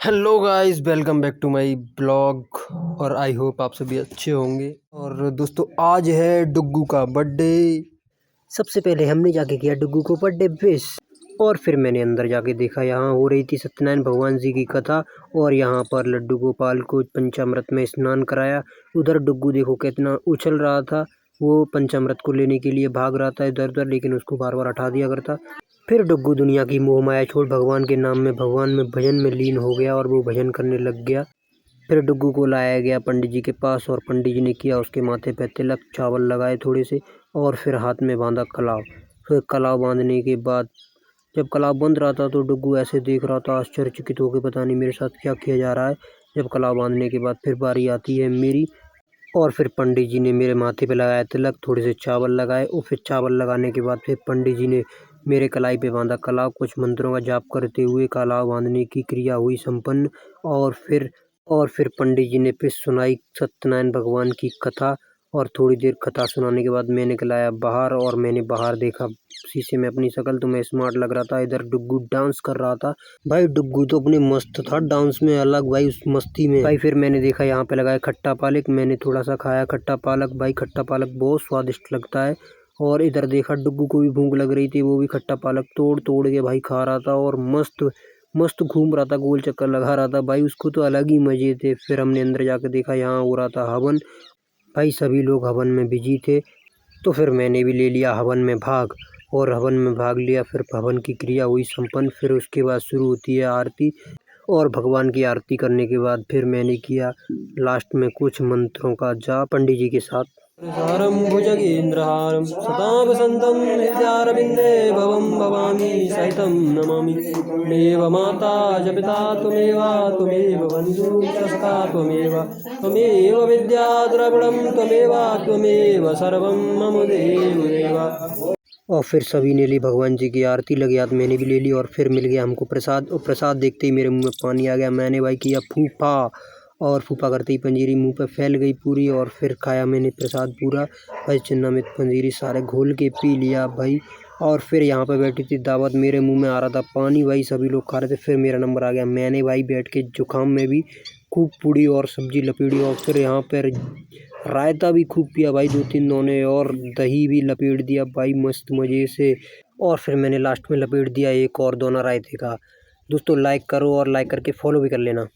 Hello guys, welcome back to my blog. और I hope आप सभी अच्छे होंगे। और दोस्तों, आज है डुग्गू का बर्थडे। सबसे पहले हमने जाके किया डुग्गू को बर्थडे विश। और फिर मैंने अंदर जाके देखा, यहाँ हो रही थी सत्यनारायण भगवान जी की कथा। और यहाँ पर लड्डू गोपाल को पंचामृत में स्नान कराया। उधर डुग्गू देखो कितना उछल रहा था, वो पंचामृत को लेने के लिए भाग रहा था इधर उधर, लेकिन उसको बार बार हटा दिया करता। फिर डुग्गू दुनिया की मोह माया छोड़ भगवान के नाम में, भगवान में भजन में लीन हो गया और वो भजन करने लग गया। फिर डुग्गू को लाया गया पंडित जी के पास और पंडित जी ने किया उसके माथे पे तिलक, चावल लगाए थोड़े से, और फिर हाथ में बांधा कलाव। फिर कलाव बांधने के बाद जब कलाव बंध रहा था तो डुग्गू ऐसे देख रहा था आश्चर्यचकित होकर, पता नहीं मेरे साथ क्या किया जा रहा है। जब कलाव बांधने के बाद फिर बारी आती है मेरी, और फिर पंडित जी ने मेरे माथे पे लगाया तिलक, थोड़े से चावल लगाए, और फिर चावल लगाने के बाद फिर पंडित जी ने मेरे कलाई पे बांधा कलाव। कुछ मंत्रों का जाप करते हुए कलाव बांधने की क्रिया हुई संपन्न। और फिर पंडित जी ने फिर सुनाई सत्यनारायण भगवान की कथा। और थोड़ी देर कथा सुनाने के बाद मैं निकल आया बाहर, और मैंने बाहर देखा शीशे में अपनी शक्ल, तो मैं स्मार्ट लग रहा था। इधर डुग्गू डांस कर रहा था। भाई डुग्गू तो अपने मस्त था डांस में, अलग भाई, उस मस्ती में भाई। फिर मैंने देखा यहाँ पे लगाया खट्टा पालक, मैंने थोड़ा सा खाया खट्टा पालक। भाई खट्टा पालक बहुत स्वादिष्ट लगता है। और इधर देखा डुग्गू को भी भूख लग रही थी, वो भी खट्टा पालक तोड़ तोड़ के भाई खा रहा था, और मस्त मस्त घूम रहा था, गोल चक्कर लगा रहा था भाई। उसको तो अलग ही मजे थे। फिर हमने अंदर जाकर देखा, यहाँ हो रहा था हवन। भाई सभी लोग हवन में बिजी थे, तो फिर मैंने भी ले लिया हवन में भाग, और हवन में भाग लिया। फिर हवन की क्रिया हुई संपन्न। फिर उसके बाद शुरू होती है आरती, और भगवान की आरती करने के बाद फिर मैंने किया लास्ट में कुछ मंत्रों का जाप पंडित जी के साथ। सारं भुजगेन्द्रहारं सदा वसन्तं हृदयारविन्दे भवं भवानी सहितं नमामि। त्वमेव माता च पिता त्वमेव त्वमेव बन्धुः च सखा त्वमेव, त्वमेव विद्या द्रविणं त्वमेव त्वमेव सर्वं मम देवदेव। और फिर सभी ने ली भगवान जी की आरती, लगी हाथ मैंने भी ले ली। और फिर मिल गया हमको प्रसाद, और प्रसाद देखते ही मेरे मुंह में पानी आ गया। मैंने भाई किया फूफा, और फूफा करते ही पंजीरी मुंह पे फैल गई पूरी। और फिर खाया मैंने प्रसाद पूरा भाई, चिन्नामित पंजीरी सारे घोल के पी लिया भाई। और फिर यहाँ पे बैठी थी दावत, मेरे मुंह में आ रहा था पानी भाई, सभी लोग खा रहे थे। फिर मेरा नंबर आ गया, मैंने भाई बैठ के जुकाम में भी खूब पूड़ी और सब्जी लपेटी। और फिर यहाँ पर रायता भी खूब पिया भाई, 2-3 दोने, और दही भी लपेट दिया भाई मस्त मज़े से। और फिर मैंने लास्ट में लपेट दिया एक और दोना रायते का। दोस्तों लाइक करो, और लाइक करके फॉलो भी कर लेना।